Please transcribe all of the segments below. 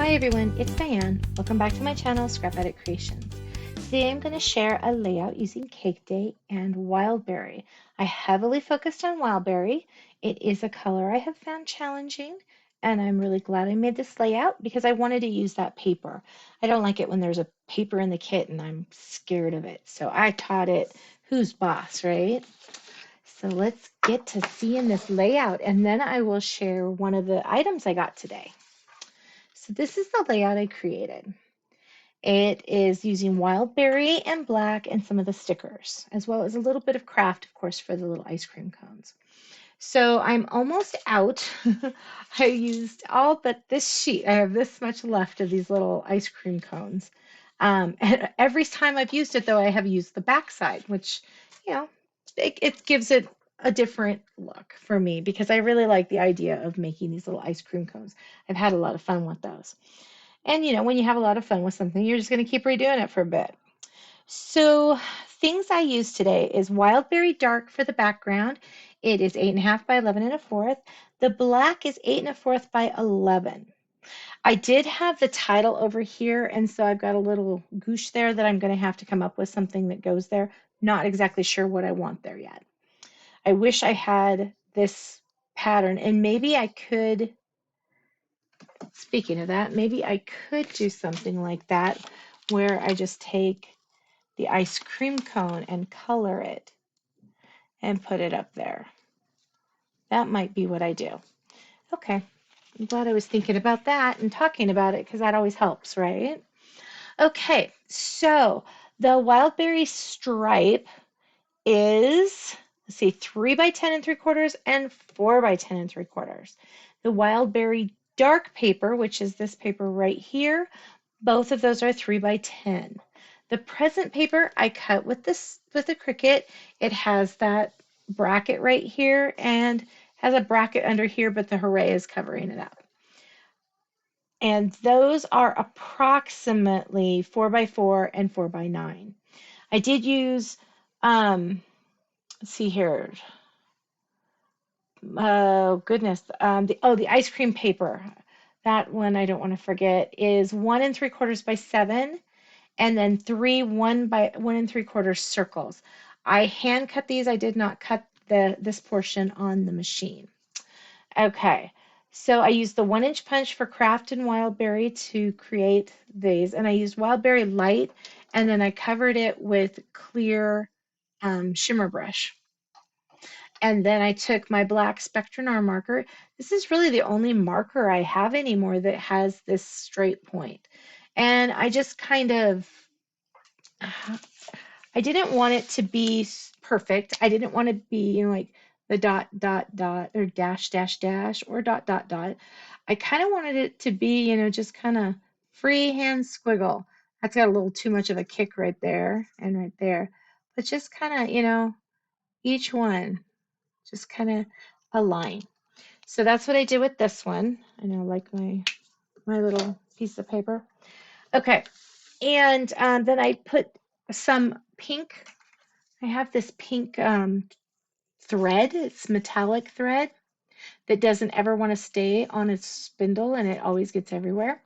Hi everyone, it's Diane. Welcome back to my channel, Scrapbooking Creations. Today I'm going to share a layout using Cake Day and Wild Berry. I heavily focused on Wild Berry. It is a color I have found challenging, and I'm really glad I made this layout because I wanted to use that paper. I don't like it when there's a paper in the kit and I'm scared of it. So I taught it who's boss, right? So let's get to seeing this layout, and then I will share one of the items I got today. So this is the layout I created. It is using wild berry and black and some of the stickers, as well as a little bit of craft, of course, for the little ice cream cones. So I'm almost out. I used all but this sheet. I have this much left of these little ice cream cones. And every time I've used it, though, I have used the back side, which, you know, it gives it a different look for me because I really like the idea of making these little ice cream cones. I've had a lot of fun with those. And, when you have a lot of fun with something, you're just going to keep redoing it for a bit. So things I use today is Wild Berry Dark for the background. It is 8.5 by 11 1/4. The black is 8 1/4 by 11. I did have the title over here, and so I've got a little goosh there that I'm going to have to come up with something that goes there. Not exactly sure what I want there yet. I wish I had this pattern, and maybe I could, speaking of that, maybe I could do something like that where I just take the ice cream cone and color it and put it up there. That might be what I do. Okay, I'm glad I was thinking about that and talking about it because that always helps, right? Okay, so the wild berry stripe is, let's see, 3 by 10 3/4 and 4 by 10 3/4. The wild berry dark paper, which is this paper right here, both of those are 3 by 10. The present paper I cut with a Cricut. It has that bracket right here and has a bracket under here, but the Hooray is covering it up. And those are approximately 4 by 4 and 4 by 9. I did use, let's see here. Oh goodness, the ice cream paper. That one I don't want to forget is 1 3/4 by 7, and then 3 1 by 1 3/4 circles. I hand cut these. I did not cut this portion on the machine. Okay, so I used the 1-inch punch for Kraft and Wild Berry to create these, and I used Wild Berry Light, and then I covered it with clear shimmer brush. And then I took my black Spectrum marker. This is really the only marker I have anymore that has this straight point. And I just kind of, I didn't want it to be perfect. I didn't want to be, like the dot, dot, dot, or dash, dash, dash, or dot, dot, dot. I kind of wanted it to be, just kind of freehand squiggle. That's got a little too much of a kick right there and right there. But just kind of, each one just kind of a line. So that's what I did with this one. I know, like my little piece of paper. Okay, and then I put some pink. I have this pink thread. It's metallic thread that doesn't ever want to stay on its spindle, and it always gets everywhere.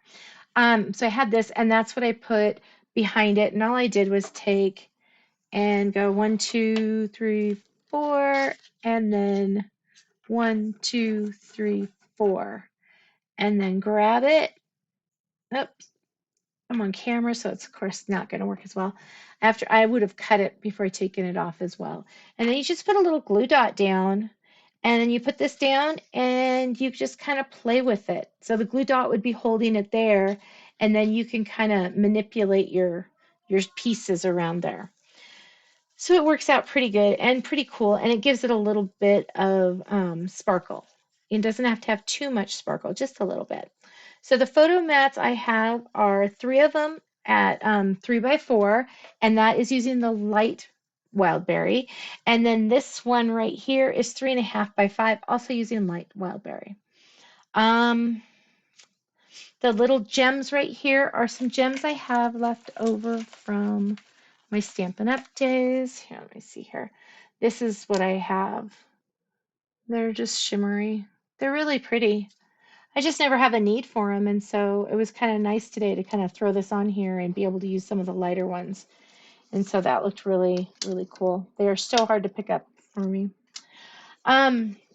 So I had this, and that's what I put behind it. And all I did was take and go 1 2 3 4, and then 1 2 3 4, and then grab it. Oops, I'm on camera, so it's of course not going to work as well. After I would have cut it before taking it off as well. And then you just put a little glue dot down, and then you put this down and you just kind of play with it. So the glue dot would be holding it there, and then you can kind of manipulate your pieces around there. So it works out pretty good and pretty cool, and it gives it a little bit of sparkle. It doesn't have to have too much sparkle, just a little bit. So the photo mats I have are 3 of them at 3 by 4, and that is using the light wild berry. And then this one right here is 3.5 by 5, also using light wild berry. The little gems right here are some gems I have left over from my Stampin' Up! Days. Here, let me see here. This is what I have. They're just shimmery. They're really pretty. I just never have a need for them. And so it was kind of nice today to kind of throw this on here and be able to use some of the lighter ones. And so that looked really, really cool. They are so hard to pick up for me.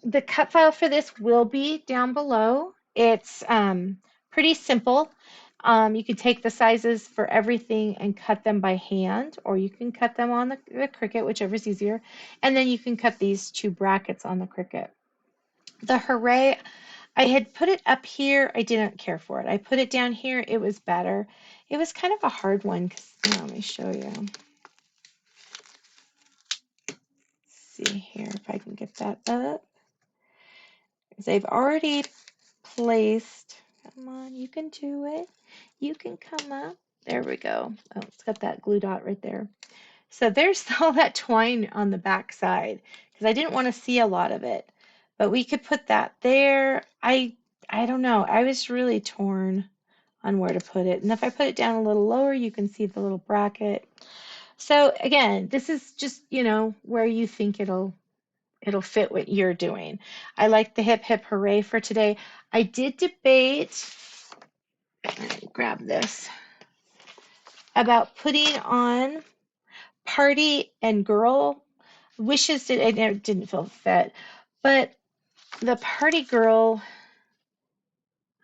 The cut file for this will be down below. It's pretty simple. You can take the sizes for everything and cut them by hand, or you can cut them on the Cricut, whichever is easier. And then you can cut these two brackets on the Cricut. The Hooray, I had put it up here. I didn't care for it. I put it down here. It was better. It was kind of a hard one. Let me show you. See here if I can get that up. They've already placed, come on, you can do it. You can come up. There we go. Oh, it's got that glue dot right there. So there's all that twine on the back side because I didn't want to see a lot of it. But we could put that there. I don't know. I was really torn on where to put it. And if I put it down a little lower, you can see the little bracket. So again, this is just, where you think it'll fit what you're doing. I like the Hip Hip Hooray for today. I did debate, grab this, about putting on Party and Girl. Wishes it didn't feel fit, but the Party Girl,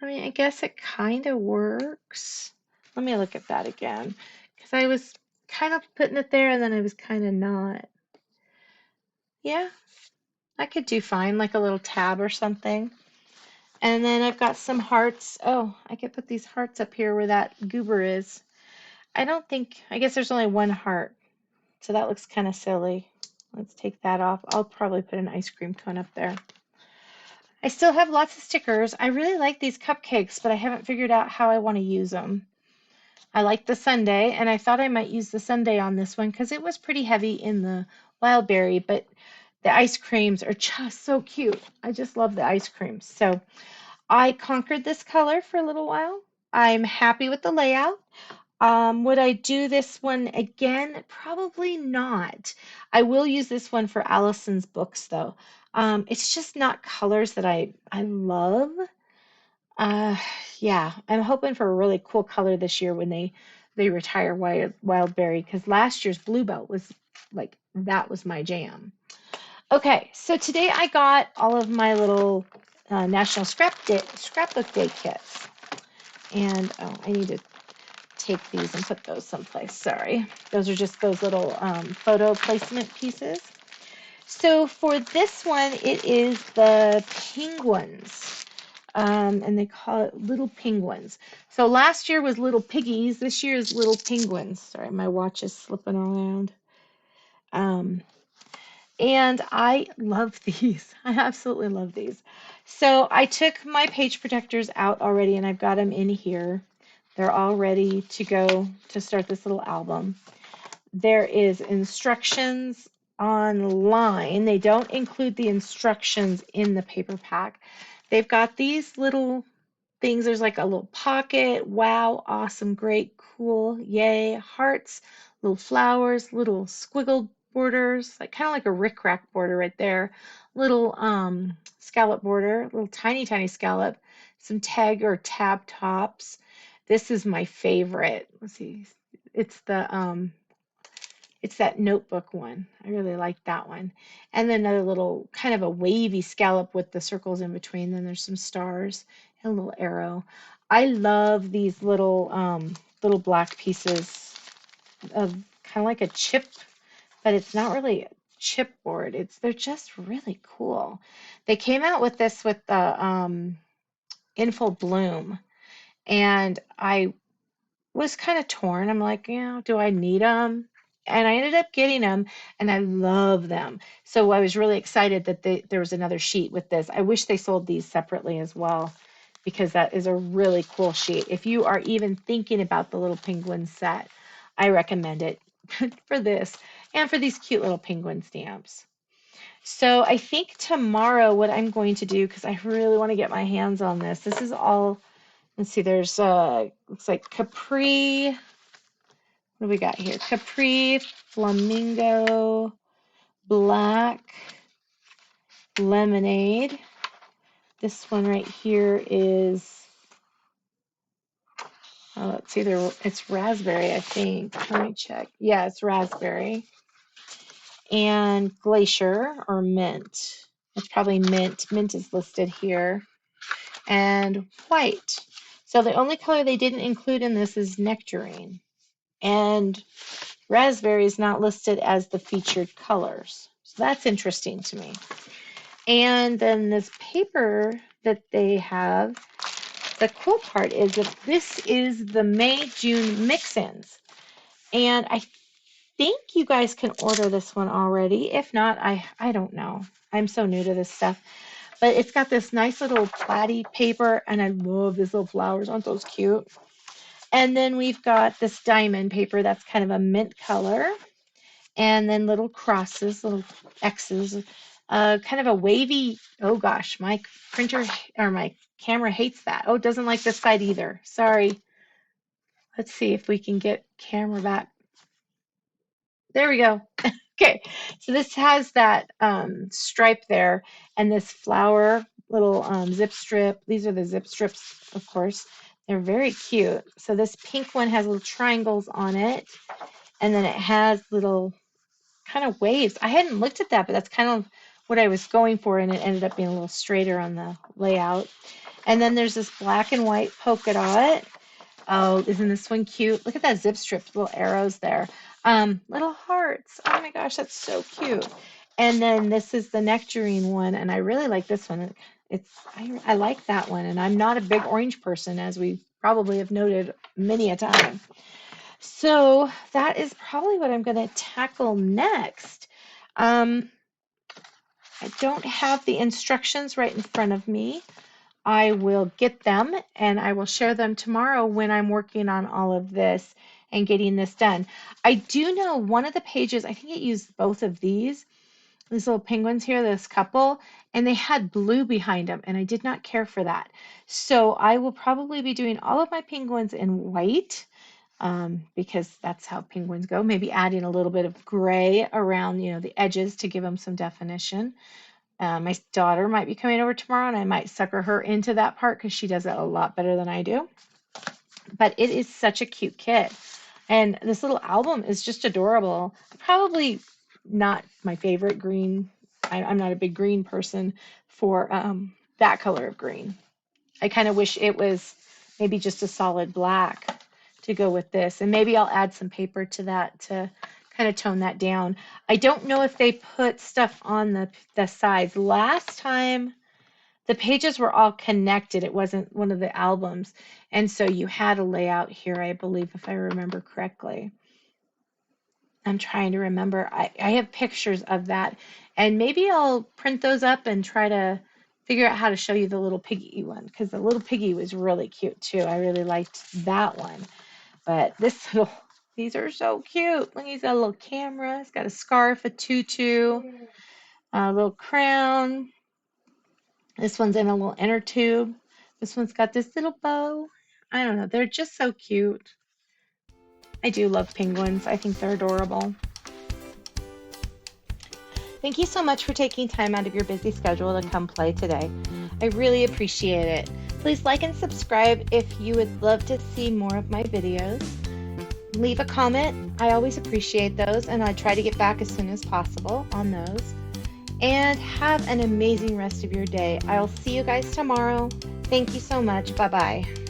I mean, I guess it kind of works. Let me look at that again, because I was kind of putting it there and then I was kind of not. Yeah, I could do fine, like a little tab or something. And then I've got some hearts. Oh, I could put these hearts up here where that goober is. I guess there's only one heart. So that looks kind of silly. Let's take that off. I'll probably put an ice cream cone up there. I still have lots of stickers. I really like these cupcakes, but I haven't figured out how I want to use them. I like the sundae, and I thought I might use the sundae on this one because it was pretty heavy in the wild berry, but the ice creams are just so cute. I just love the ice creams. So I conquered this color for a little while. I'm happy with the layout. Would I do this one again? Probably not. I will use this one for Allison's books though. It's just not colors that I love. Uh, yeah, I'm hoping for a really cool color this year when they retire Wild Berry because last year's Bluebell was like that was my jam. Okay, so today I got all of my little National Scrapbook Day kits. And oh, I need to take these and put those someplace. Sorry. Those are just those little photo placement pieces. So for this one, it is the penguins. And they call it Little Penguins. So last year was Little Piggies. This year is Little Penguins. Sorry, my watch is slipping around. And I love these. I absolutely love these. So I took my page protectors out already and I've got them in here. They're all ready to go to start this little album. There is instructions online. They don't include the instructions in the paper pack. They've got these little things. There's like a little pocket. Wow, awesome, great, cool, yay, hearts, little flowers, little squiggled borders, like kind of like a rickrack border right there. Little scallop border, little tiny scallop, some tag or tab tops. This is my favorite. Let's see. It's it's that notebook one. I really like that one. And then another little kind of a wavy scallop with the circles in between. Then there's some stars and a little arrow. I love these little black pieces of kind of like a chip, but it's not really a chipboard. They're just really cool. They came out with this with the Info Bloom, and I was kind of torn. I'm like, do I need them? And I ended up getting them, and I love them. So I was really excited that there was another sheet with this. I wish they sold these separately as well, because that is a really cool sheet. If you are even thinking about the little penguin set, I recommend it for this and for these cute little penguin stamps. So I think tomorrow what I'm going to do, because I really want to get my hands on this, this is all. Let's see, there's looks like Capri. What do we got here? Capri, Flamingo, Black, Lemonade, This one right here is, oh, it's raspberry, I think. Let me check. Yeah, it's raspberry. And glacier or mint. It's probably mint. Mint is listed here. And white. So the only color they didn't include in this is nectarine. And raspberry is not listed as the featured colors. So that's interesting to me. And then this paper that they have, the cool part is that this is the May-June mix-ins. And I think you guys can order this one already. If not, I don't know. I'm so new to this stuff. But it's got this nice little platy paper, and I love these little flowers. Aren't those cute? And then we've got this diamond paper that's kind of a mint color. And then little crosses, little X's, kind of a wavy, oh gosh, my printer or my camera hates that. Oh, it doesn't like this side either. Sorry. Let's see if we can get camera back. There we go. Okay, so this has that stripe there and this flower little zip strip. These are the zip strips, of course. They're very cute. So this pink one has little triangles on it, and then it has little kind of waves. I hadn't looked at that, but that's kind of what I was going for, and it ended up being a little straighter on the layout. And then there's this black and white polka dot. Oh, isn't this one cute? Look at that zip strip, little arrows there. Little hearts. Oh my gosh, that's so cute. And then this is the nectarine one, and I really like this one. I like that one, and I'm not a big orange person, as we probably have noted many a time. So that is probably what I'm going to tackle next. I don't have the instructions right in front of me. I will get them and I will share them tomorrow when I'm working on all of this and getting this done. I do know one of the pages, I think it used both of these little penguins here, this couple, and they had blue behind them, and I did not care for that. So I will probably be doing all of my penguins in white, because that's how penguins go. Maybe adding a little bit of gray around, the edges to give them some definition. My daughter might be coming over tomorrow, and I might sucker her into that part because she does it a lot better than I do. But it is such a cute kit. And this little album is just adorable. Probably not my favorite green. I'm not a big green person for that color of green. I kind of wish it was maybe just a solid black to go with this. And maybe I'll add some paper to that to kind of tone that down. I don't know if they put stuff on the sides. Last time, the pages were all connected. It wasn't one of the albums. And so you had a layout here, I believe, if I remember correctly. I'm trying to remember. I have pictures of that. And maybe I'll print those up and try to figure out how to show you the little piggy one, because the little piggy was really cute too. I really liked that one. But these are so cute. Look, he's got a little camera. He's got a scarf, a tutu, a little crown. This one's in a little inner tube. This one's got this little bow. I don't know. They're just so cute. I do love penguins. I think they're adorable. Thank you so much for taking time out of your busy schedule to come play today. I really appreciate it. Please like and subscribe if you would love to see more of my videos. Leave a comment. I always appreciate those, and I try to get back as soon as possible on those. And have an amazing rest of your day. I'll see you guys tomorrow. Thank you so much. Bye-bye.